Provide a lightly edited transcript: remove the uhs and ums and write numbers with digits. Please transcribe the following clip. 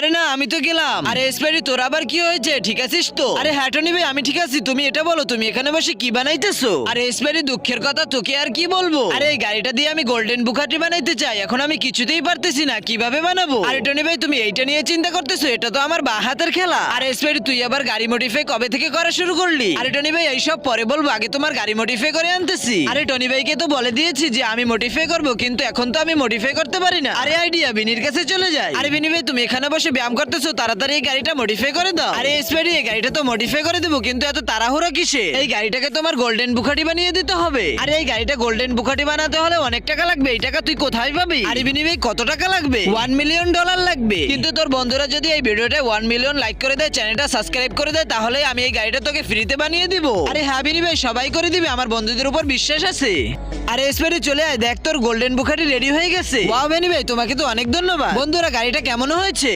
আরে না আমি তো গেলাম। আরে স্পাইডি তোর আবার কি হয়েছে, ঠিক আছিস তো? আরে হ্যাঁ টনি ভাই আমি ঠিক আছি, তুমি এটা বলো তুমি এখানে বসে কি বানাইতেছো? আরে স্পাইডি দুঃখের কথা তোকে আর কি বলবো, আরে এই গাড়িটা দিয়ে আমি গোল্ডেন বুকাটি বানাইতে চাই, এখন আমি কিছুতেই পারতেছি না, কিভাবে বানাবো? আরে টনি ভাই তুমি এইটা নিয়ে চিন্তা করতেছো, এটা তো আমার বাঁ হাতের খেলা। আরে স্পাইডি তুই আবার গাড়ি মডিফাই কবে থেকে করা শুরু করলি? আরে টনি ভাই এইসব পরে বলবো, আগে তোমার গাড়ি মডিফাই করে আনতেছি। আরে টনি ভাইকে তো বলে দিয়েছি যে আমি মডিফাই করব, কিন্তু এখন তো আমি মডিফাই করতে পারি না। আরে আইডিয়া বিনির কাছে চলে যায়। আরে বিনি ভাই তুমি এখানে বসে ব্যায়াম করতেছো, তাড়াতাড়ি এই গাড়িটা মডিফাই করে দাও। আরে স্পাইডি এই গাড়িটা তো মডিফাই করে দেবো, কিন্তু এত তাড়াহুড়ো কিসে? এই গাড়িটাকে তোমার গোল্ডেন বুকাটি বানিয়ে দিতে হবে। আরে এই গাড়িটা গোল্ডেন বুকাটি বানাতে হলে অনেক টাকা লাগবে, এই টাকা তুই কোথায় পাবি? আরে বিনি ভাই কত টাকা লাগবে? $1 মিলিয়ন লাগবে। কিন্তু তোর বন্ধুরা যদি এই ভিডিওটা 1 মিলিয়ন লাইক করে দেয়, চ্যানেলটা সাবস্ক্রাইব করে দেয়, তাহলে আমি এই গাড়িটা তোকে ফ্রিতে বানিয়ে দিব। আরে হ্যাঁ বিনি ভাই সবাই করে দিবে, আমার বন্ধুদের উপর বিশ্বাস আছে। আরে স্পাইডি চলে আয়, দেখ তোর গোল্ডেন বুকাটি রেডি হয়ে গেছে। ওয়াও বিনি ভাই তোমাকে তো অনেক ধন্যবাদ। বন্ধুরা গাড়িটা কেমন হয়েছে?